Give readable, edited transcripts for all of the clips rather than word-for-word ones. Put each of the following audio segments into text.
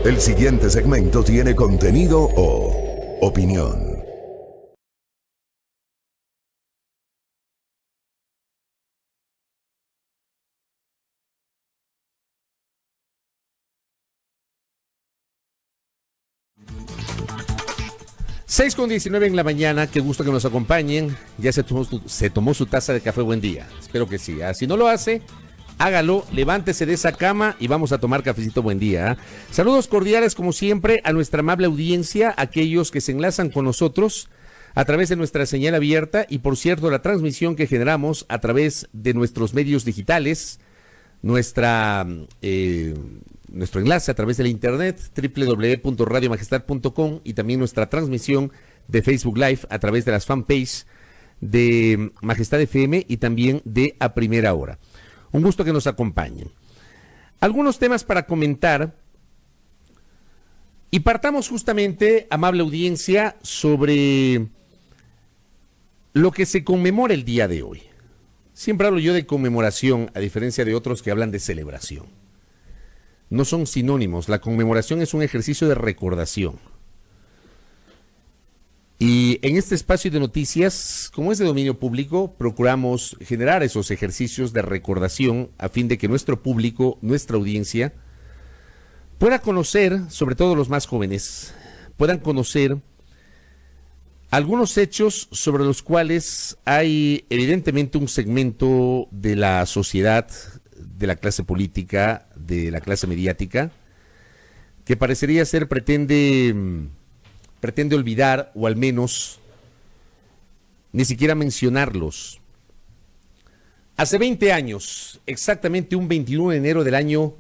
El siguiente segmento tiene contenido o opinión. Seis con 19 en la mañana, qué gusto que nos acompañen. Ya se tomó su taza de café, buen día. Espero que sí. Si no lo hace, hágalo, levántese de esa cama y vamos a tomar cafecito, buen día. Saludos cordiales como siempre a nuestra amable audiencia, aquellos que se enlazan con nosotros a través de nuestra señal abierta y por cierto la transmisión que generamos a través de nuestros medios digitales, nuestro enlace a través de la internet www.radiomajestad.com y también nuestra transmisión de Facebook Live a través de las fanpages de Majestad FM y también de A Primera Hora. Un gusto que nos acompañen. Algunos temas para comentar y partamos justamente, amable audiencia, sobre lo que se conmemora el día de hoy. Siempre hablo yo de conmemoración, a diferencia de otros que hablan de celebración. No son sinónimos. La conmemoración es un ejercicio de recordación. Y en este espacio de noticias, como es de dominio público, procuramos generar esos ejercicios de recordación a fin de que nuestro público, nuestra audiencia, pueda conocer, sobre todo los más jóvenes, puedan conocer algunos hechos sobre los cuales hay evidentemente un segmento de la sociedad, de la clase política, de la clase mediática, que parecería ser pretende olvidar o al menos ni siquiera mencionarlos. Hace 20 años, exactamente un 21 de enero del año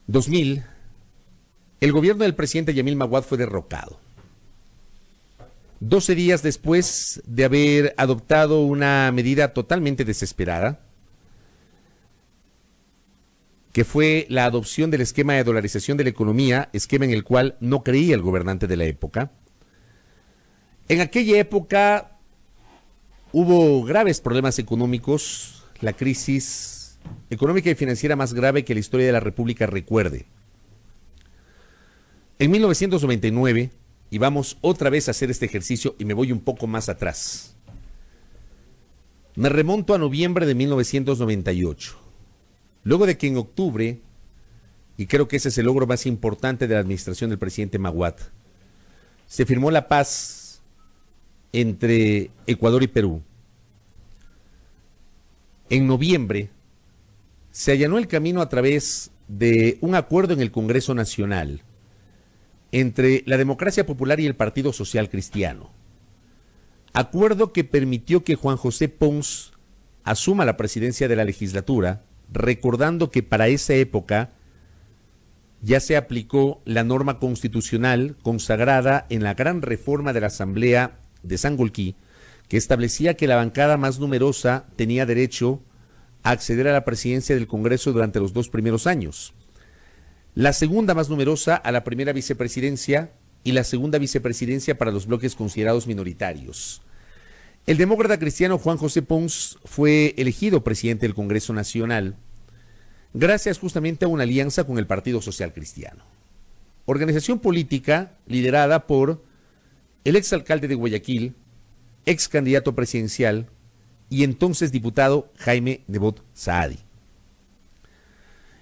2000, el gobierno del presidente Yamil Maguad fue derrocado. 12 días después de haber adoptado una medida totalmente desesperada, que fue la adopción del esquema de dolarización de la economía, esquema en el cual no creía el gobernante de la época. En aquella época hubo graves problemas económicos, la crisis económica y financiera más grave que la historia de la República recuerde. En 1999, y vamos otra vez a hacer este ejercicio y me voy un poco más atrás, me remonto a noviembre de 1998. Luego de que en octubre, y creo que ese es el logro más importante de la administración del presidente Maguad, se firmó la paz entre Ecuador y Perú. En noviembre se allanó el camino a través de un acuerdo en el Congreso Nacional entre la Democracia Popular y el Partido Social Cristiano. Acuerdo que permitió que Juan José Pons asuma la presidencia de la legislatura, recordando que para esa época ya se aplicó la norma constitucional consagrada en la gran reforma de la Asamblea de Sangolquí, que establecía que la bancada más numerosa tenía derecho a acceder a la presidencia del Congreso durante los 2 primeros años, la segunda más numerosa a la primera vicepresidencia y la segunda vicepresidencia para los bloques considerados minoritarios. El demócrata cristiano Juan José Pons fue elegido presidente del Congreso Nacional gracias justamente a una alianza con el Partido Social Cristiano, organización política liderada por el exalcalde de Guayaquil, ex candidato presidencial y entonces diputado Jaime Nebot Saadi.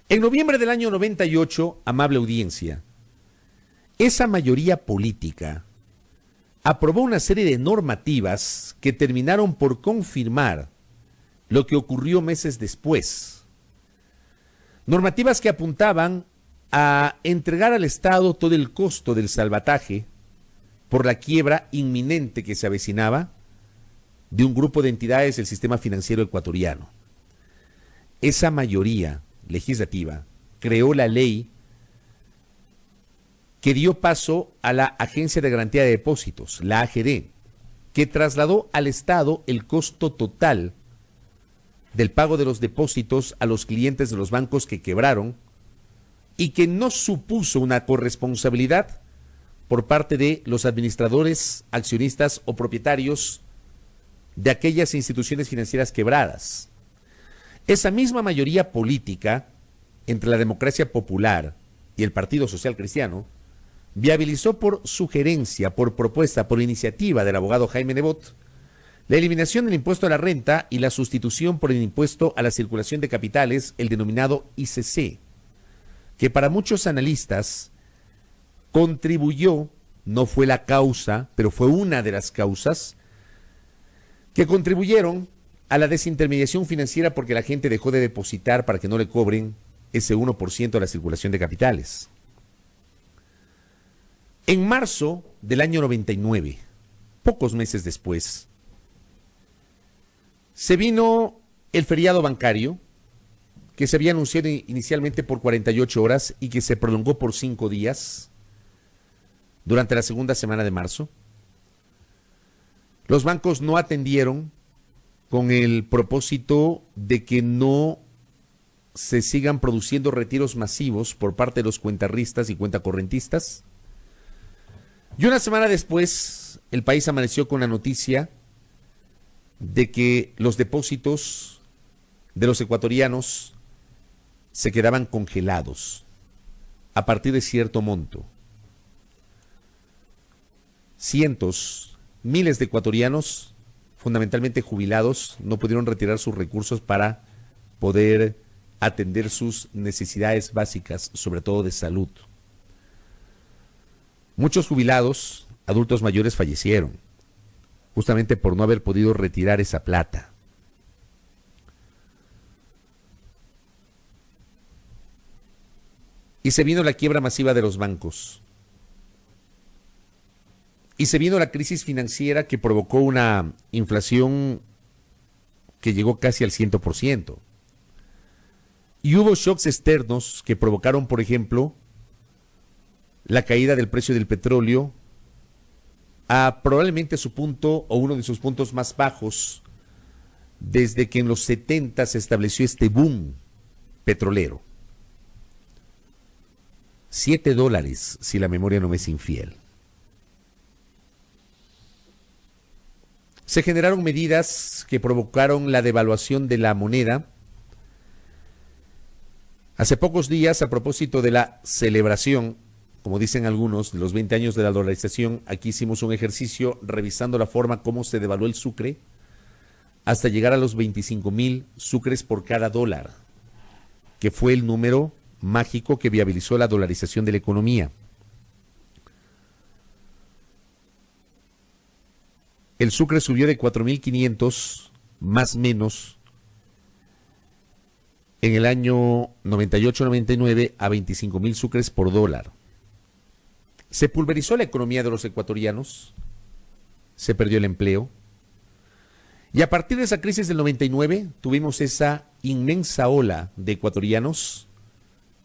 En noviembre del año 98, amable audiencia, esa mayoría política aprobó una serie de normativas que terminaron por confirmar lo que ocurrió meses después. Normativas que apuntaban a entregar al Estado todo el costo del salvataje por la quiebra inminente que se avecinaba de un grupo de entidades del sistema financiero ecuatoriano. Esa mayoría legislativa creó la ley que dio paso a la Agencia de Garantía de Depósitos, la AGD, que trasladó al Estado el costo total del pago de los depósitos a los clientes de los bancos que quebraron y que no supuso una corresponsabilidad por parte de los administradores, accionistas o propietarios de aquellas instituciones financieras quebradas. Esa misma mayoría política entre la democracia popular y el Partido Social Cristiano, viabilizó por sugerencia, por propuesta, por iniciativa del abogado Jaime Nebot, la eliminación del impuesto a la renta y la sustitución por el impuesto a la circulación de capitales, el denominado ICC, que para muchos analistas contribuyó, no fue la causa, pero fue una de las causas que contribuyeron a la desintermediación financiera porque la gente dejó de depositar para que no le cobren ese 1% de la circulación de capitales. En marzo del año 99, pocos meses después, se vino el feriado bancario, que se había anunciado inicialmente por 48 horas y que se prolongó por 5 días durante la segunda semana de marzo. Los bancos no atendieron con el propósito de que no se sigan produciendo retiros masivos por parte de los cuentarristas y cuentacorrentistas. Y una semana después, el país amaneció con la noticia de que los depósitos de los ecuatorianos se quedaban congelados a partir de cierto monto. Cientos, miles de ecuatorianos, fundamentalmente jubilados, no pudieron retirar sus recursos para poder atender sus necesidades básicas, sobre todo de salud. Muchos jubilados, adultos mayores, fallecieron, justamente por no haber podido retirar esa plata. Y se vino la quiebra masiva de los bancos. Y se vino la crisis financiera que provocó una inflación que llegó casi al 100%. Y hubo shocks externos que provocaron, por ejemplo, la caída del precio del petróleo a probablemente su punto o uno de sus puntos más bajos desde que en los 70 se estableció este boom petrolero. $7, si la memoria no me es infiel. Se generaron medidas que provocaron la devaluación de la moneda. Hace pocos días, a propósito de la celebración, como dicen algunos, de los 20 años de la dolarización, aquí hicimos un ejercicio revisando la forma como se devaluó el sucre hasta llegar a los 25,000 sucres por cada dólar, que fue el número mágico que viabilizó la dolarización de la economía. El sucre subió de 4,500 más menos en el año 98-99 a 25,000 sucres por dólar. Se pulverizó la economía de los ecuatorianos, se perdió el empleo, y a partir de esa crisis del 99 tuvimos esa inmensa ola de ecuatorianos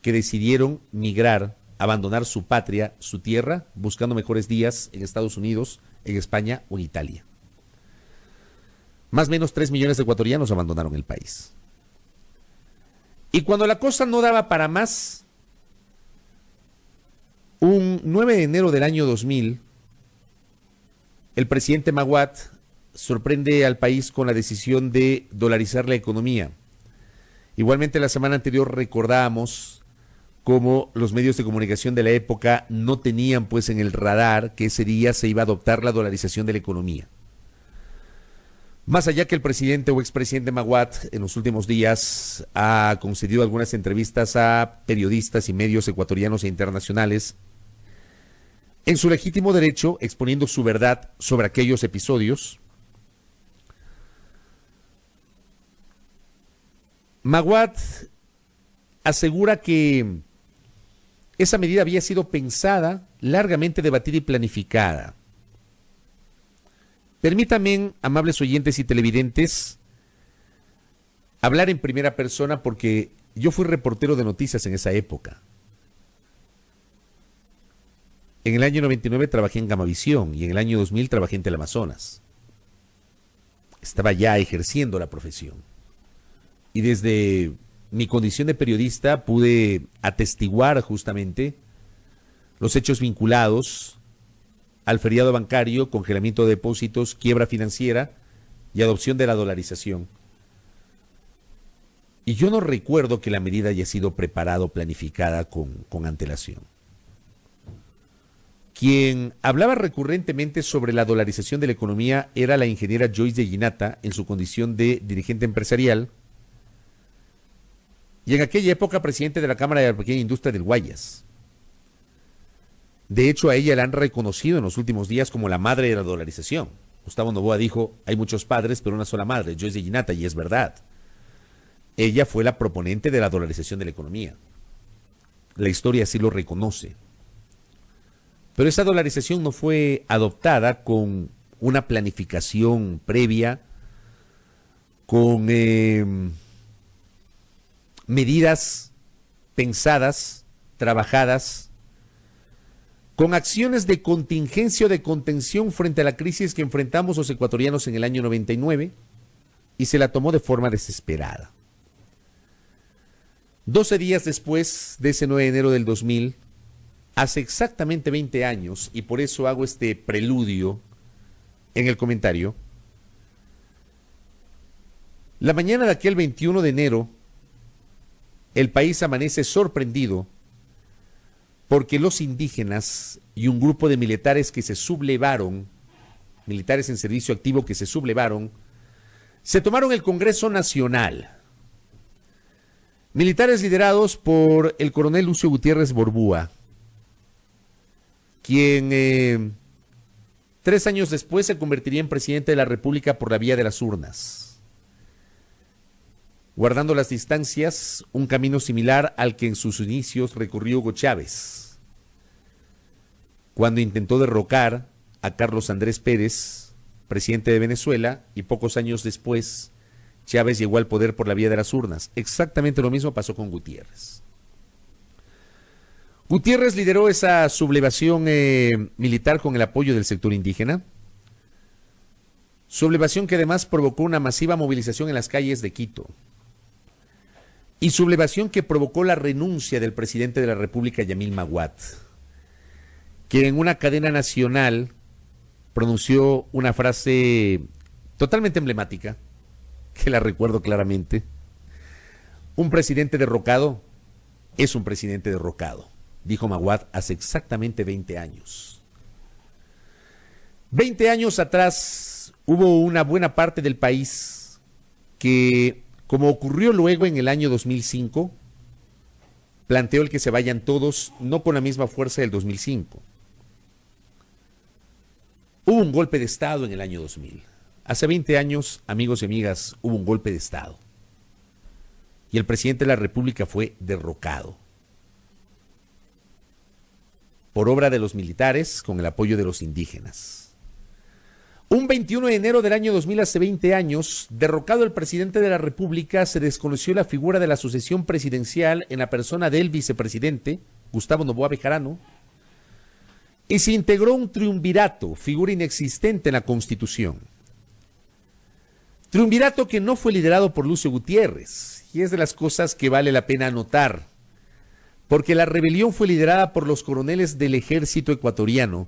que decidieron migrar, abandonar su patria, su tierra, buscando mejores días en Estados Unidos, en España o en Italia. Más o menos 3 millones de ecuatorianos abandonaron el país. Y cuando la cosa no daba para más, un 9 de enero del año 2000, el presidente Maguad sorprende al país con la decisión de dolarizar la economía. Igualmente la semana anterior recordábamos cómo los medios de comunicación de la época no tenían pues en el radar que ese día se iba a adoptar la dolarización de la economía. Más allá que el presidente o expresidente Maguad en los últimos días ha concedido algunas entrevistas a periodistas y medios ecuatorianos e internacionales, en su legítimo derecho, exponiendo su verdad sobre aquellos episodios, Maguad asegura que esa medida había sido pensada, largamente debatida y planificada. Permítanme, amables oyentes y televidentes, hablar en primera persona porque yo fui reportero de noticias en esa época. En el año 99 trabajé en Gamavisión y en el año 2000 trabajé en Teleamazonas. Estaba ya ejerciendo la profesión. Y desde mi condición de periodista pude atestiguar justamente los hechos vinculados al feriado bancario, congelamiento de depósitos, quiebra financiera y adopción de la dolarización. Y yo no recuerdo que la medida haya sido preparada o planificada con antelación. Quien hablaba recurrentemente sobre la dolarización de la economía era la ingeniera Joyce de Ginata en su condición de dirigente empresarial y en aquella época presidente de la Cámara de la Pequeña Industria del Guayas. De hecho, a ella la han reconocido en los últimos días como la madre de la dolarización. Gustavo Noboa dijo, hay muchos padres, pero una sola madre, Joyce de Ginata, y es verdad. Ella fue la proponente de la dolarización de la economía. La historia así lo reconoce. Pero esa dolarización no fue adoptada con una planificación previa, con medidas pensadas, trabajadas, con acciones de contingencia o de contención frente a la crisis que enfrentamos los ecuatorianos en el año 99, y se la tomó de forma desesperada. 12 días después de ese 9 de enero del 2000, hace exactamente 20 años, y por eso hago este preludio en el comentario, la mañana de aquel 21 de enero, el país amanece sorprendido porque los indígenas y un grupo de militares que se sublevaron, militares en servicio activo que se sublevaron, se tomaron el Congreso Nacional. Militares liderados por el coronel Lucio Gutiérrez Borbúa, quien 3 años después se convertiría en presidente de la República por la vía de las urnas, guardando las distancias, un camino similar al que en sus inicios recorrió Hugo Chávez, cuando intentó derrocar a Carlos Andrés Pérez, presidente de Venezuela, y pocos años después Chávez llegó al poder por la vía de las urnas. Exactamente lo mismo pasó con Gutiérrez. Gutiérrez lideró esa sublevación militar con el apoyo del sector indígena, sublevación que además provocó una masiva movilización en las calles de Quito, y sublevación que provocó la renuncia del presidente de la República, Yamil Maguad, que en una cadena nacional pronunció una frase totalmente emblemática, que la recuerdo claramente: un presidente derrocado es un presidente derrocado, dijo Maguad hace exactamente 20 años. 20 años atrás hubo una buena parte del país que, como ocurrió luego en el año 2005, planteó el que se vayan todos, no con la misma fuerza del 2005. Hubo un golpe de Estado en el año 2000. Hace 20 años, amigos y amigas, hubo un golpe de Estado. Y el presidente de la República fue derrocado por obra de los militares con el apoyo de los indígenas. Un 21 de enero del año 2000, hace 20 años, derrocado el presidente de la República, se desconoció la figura de la sucesión presidencial en la persona del vicepresidente, Gustavo Noboa Bejarano, y se integró un triunvirato, figura inexistente en la Constitución. Triunvirato que no fue liderado por Lucio Gutiérrez, y es de las cosas que vale la pena anotar, porque la rebelión fue liderada por los coroneles del ejército ecuatoriano,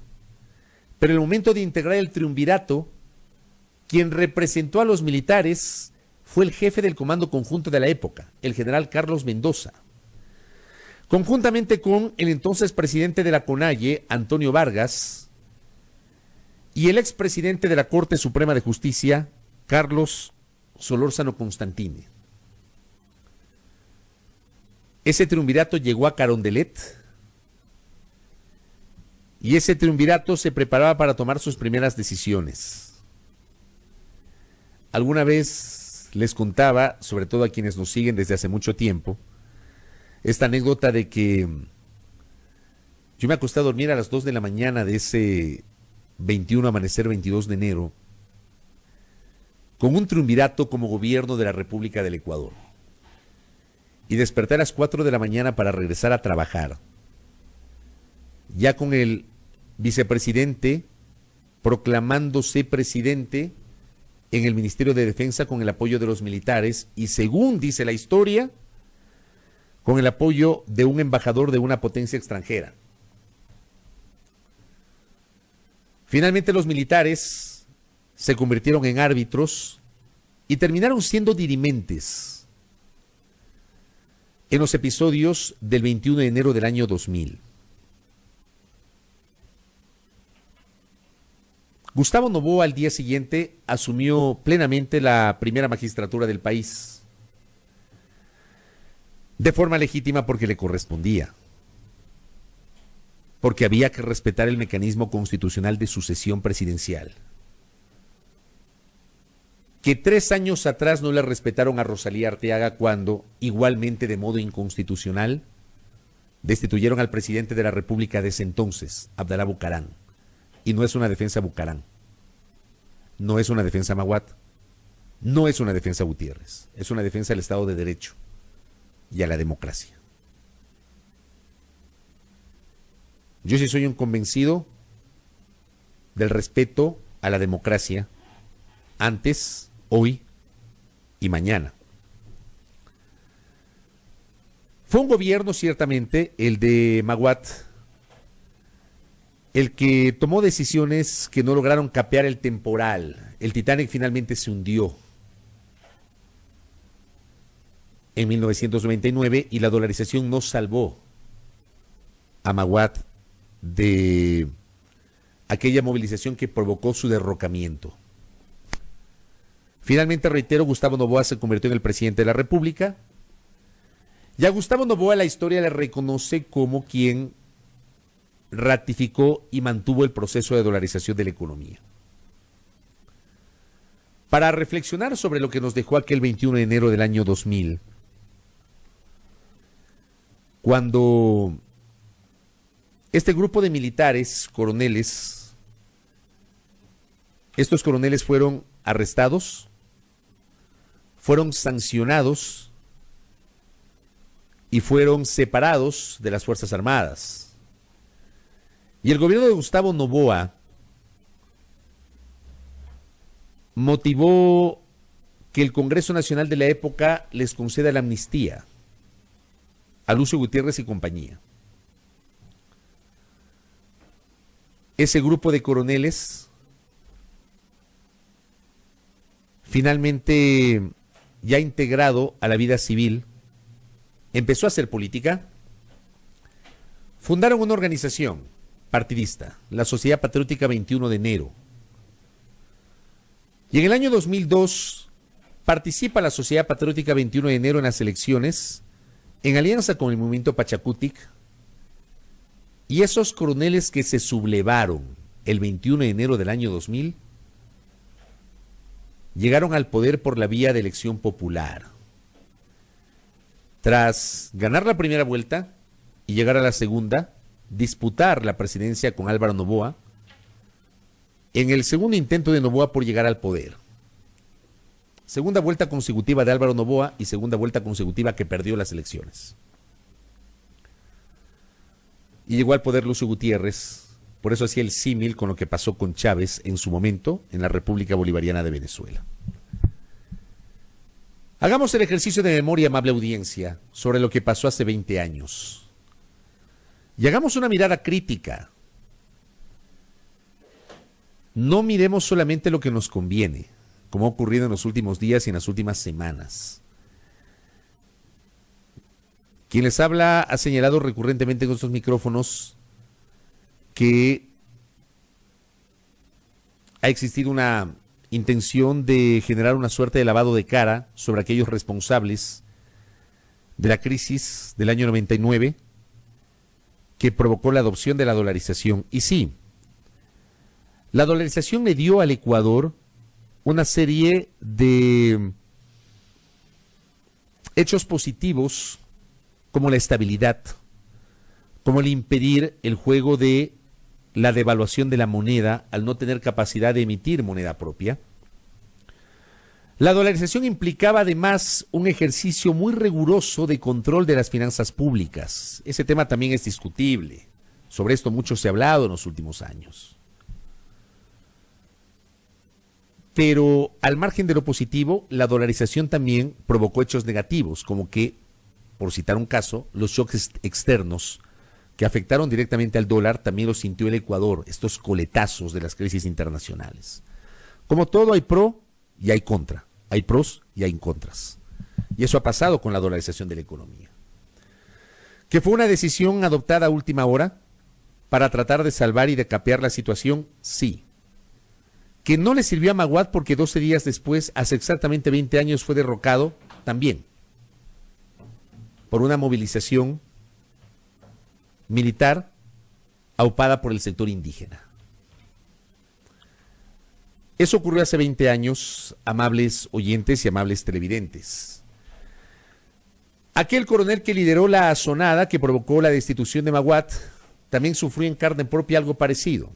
pero en el momento de integrar el triunvirato, quien representó a los militares fue el jefe del comando conjunto de la época, el general Carlos Mendoza, conjuntamente con el entonces presidente de la CONAIE, Antonio Vargas, y el expresidente de la Corte Suprema de Justicia, Carlos Solórzano Constantine. Ese triunvirato llegó a Carondelet y ese triunvirato se preparaba para tomar sus primeras decisiones. Alguna vez les contaba, sobre todo a quienes nos siguen desde hace mucho tiempo, esta anécdota de que yo me acosté a dormir a las 2 de la mañana de ese 21 amanecer 22 de enero con un triunvirato como gobierno de la República del Ecuador. Y desperté a las 4 de la mañana para regresar a trabajar, ya con el vicepresidente proclamándose presidente en el Ministerio de Defensa con el apoyo de los militares y, según dice la historia, con el apoyo de un embajador de una potencia extranjera. Finalmente los militares se convirtieron en árbitros y terminaron siendo dirimentes. en los episodios del 21 de enero del año 2000. Gustavo Noboa al día siguiente asumió plenamente la primera magistratura del país, de forma legítima porque le correspondía, porque había que respetar el mecanismo constitucional de sucesión presidencial. Que 3 años atrás no le respetaron a Rosalía Arteaga cuando, igualmente de modo inconstitucional, destituyeron al presidente de la República de ese entonces, Abdalá Bucarán. Y no es una defensa Bucarán, no es una defensa Maguad, no es una defensa Gutiérrez, es una defensa del Estado de Derecho y a la democracia. Yo sí soy un convencido del respeto a la democracia antes, hoy y mañana. Fue un gobierno, ciertamente, el de Maguad, el que tomó decisiones que no lograron capear el temporal. El Titanic finalmente se hundió en 1999 y la dolarización no salvó a Maguad de aquella movilización que provocó su derrocamiento. Finalmente, reitero, Gustavo Noboa se convirtió en el presidente de la República y a Gustavo Noboa la historia le reconoce como quien ratificó y mantuvo el proceso de dolarización de la economía. Para reflexionar sobre lo que nos dejó aquel 21 de enero del año 2000, cuando este grupo de militares, coroneles, estos coroneles fueron arrestados, fueron sancionados y fueron separados de las Fuerzas Armadas. Y el gobierno de Gustavo Noboa motivó que el Congreso Nacional de la época les conceda la amnistía a Lucio Gutiérrez y compañía. Ese grupo de coroneles finalmente, ya integrado a la vida civil, empezó a hacer política. Fundaron una organización partidista, la Sociedad Patriótica 21 de Enero. Y en el año 2002 participa la Sociedad Patriótica 21 de Enero en las elecciones, en alianza con el movimiento Pachacutic, y esos coroneles que se sublevaron el 21 de enero del año 2000 llegaron al poder por la vía de elección popular. Tras ganar la primera vuelta y llegar a la segunda, disputar la presidencia con Álvaro Noboa, en el segundo intento de Noboa por llegar al poder. Segunda vuelta consecutiva de Álvaro Noboa y segunda vuelta consecutiva que perdió las elecciones. Y llegó al poder Lucio Gutiérrez, por eso hacía el símil con lo que pasó con Chávez en su momento en la República Bolivariana de Venezuela. Hagamos el ejercicio de memoria, amable audiencia, sobre lo que pasó hace 20 años. Y hagamos una mirada crítica. No miremos solamente lo que nos conviene, como ha ocurrido en los últimos días y en las últimas semanas. Quien les habla ha señalado recurrentemente con estos micrófonos que ha existido una intención de generar una suerte de lavado de cara sobre aquellos responsables de la crisis del año 99 que provocó la adopción de la dolarización. Y sí, la dolarización le dio al Ecuador una serie de hechos positivos como la estabilidad, como el impedir el juego de la devaluación de la moneda al no tener capacidad de emitir moneda propia. La dolarización implicaba además un ejercicio muy riguroso de control de las finanzas públicas. Ese tema también es discutible. Sobre esto mucho se ha hablado en los últimos años. Pero al margen de lo positivo, la dolarización también provocó hechos negativos, como que, por citar un caso, los shocks externos que afectaron directamente al dólar también los sintió el Ecuador, estos coletazos de las crisis internacionales. Como todo, hay pro y hay contra, hay pros y hay contras. Y eso ha pasado con la dolarización de la economía. ¿Que fue una decisión adoptada a última hora para tratar de salvar y de capear la situación? Sí. ¿Que no le sirvió a Maguad porque 12 días después, hace exactamente 20 años, fue derrocado? También. Por una movilización militar aupada por el sector indígena. Eso ocurrió hace 20 años, amables oyentes y amables televidentes. Aquel coronel que lideró la asonada que provocó la destitución de Maguad también sufrió en carne propia algo parecido.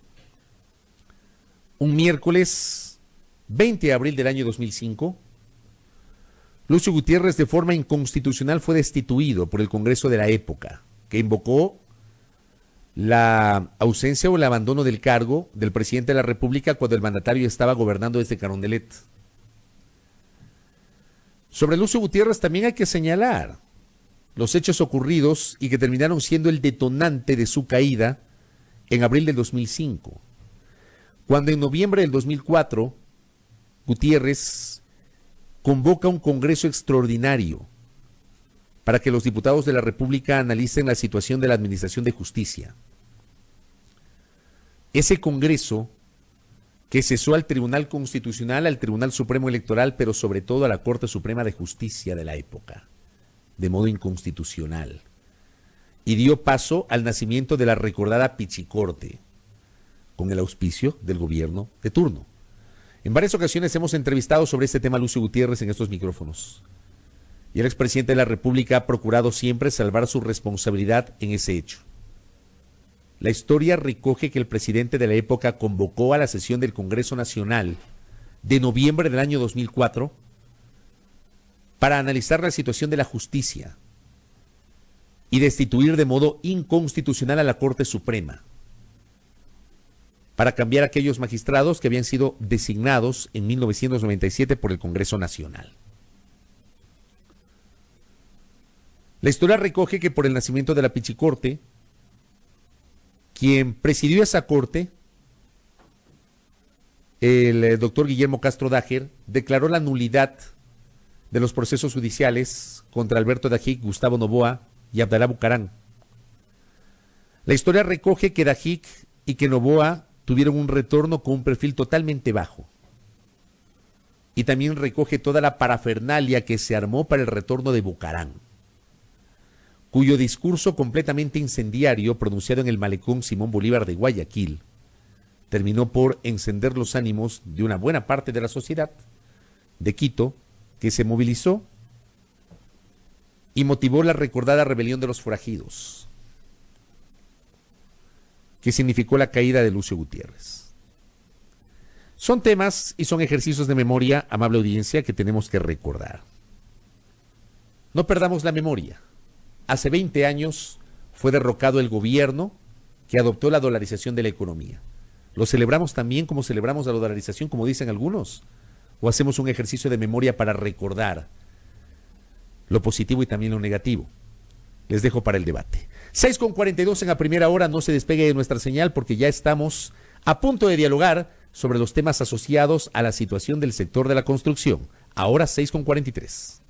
Un miércoles 20 de abril del año 2005, Lucio Gutiérrez de forma inconstitucional fue destituido por el Congreso de la época, que invocó la ausencia o el abandono del cargo del presidente de la República cuando el mandatario estaba gobernando desde Carondelet. Sobre Lucio Gutiérrez también hay que señalar los hechos ocurridos y que terminaron siendo el detonante de su caída en abril del 2005, cuando en noviembre del 2004 Gutiérrez convoca un congreso extraordinario para que los diputados de la República analicen la situación de la Administración de Justicia. Ese congreso que cesó al Tribunal Constitucional, al Tribunal Supremo Electoral, pero sobre todo a la Corte Suprema de Justicia de la época, de modo inconstitucional, y dio paso al nacimiento de la recordada Pichicorte, con el auspicio del gobierno de turno. En varias ocasiones hemos entrevistado sobre este tema a Lucio Gutiérrez en estos micrófonos, y el expresidente de la República ha procurado siempre salvar su responsabilidad en ese hecho. La historia recoge que el presidente de la época convocó a la sesión del Congreso Nacional de noviembre del año 2004 para analizar la situación de la justicia y destituir de modo inconstitucional a la Corte Suprema, para cambiar a aquellos magistrados que habían sido designados en 1997 por el Congreso Nacional. La historia recoge que por el nacimiento de la Pichicorte, quien presidió esa corte, el doctor Guillermo Castro Dájer, declaró la nulidad de los procesos judiciales contra Alberto Dajic, Gustavo Noboa y Abdalá Bucarán. La historia recoge que Dajic y que Noboa tuvieron un retorno con un perfil totalmente bajo. Y también recoge toda la parafernalia que se armó para el retorno de Bucarán, cuyo discurso completamente incendiario pronunciado en el malecón Simón Bolívar de Guayaquil terminó por encender los ánimos de una buena parte de la sociedad de Quito, que se movilizó y motivó la recordada rebelión de los forajidos, que significó la caída de Lucio Gutiérrez. Son temas y son ejercicios de memoria, amable audiencia, que tenemos que recordar. No perdamos la memoria. Hace 20 años fue derrocado el gobierno que adoptó la dolarización de la economía. ¿Lo celebramos también como celebramos la dolarización, como dicen algunos? ¿O hacemos un ejercicio de memoria para recordar lo positivo y también lo negativo? Les dejo para el debate. 6:42 en la primera hora, no se despegue de nuestra señal porque ya estamos a punto de dialogar sobre los temas asociados a la situación del sector de la construcción. Ahora 6:43.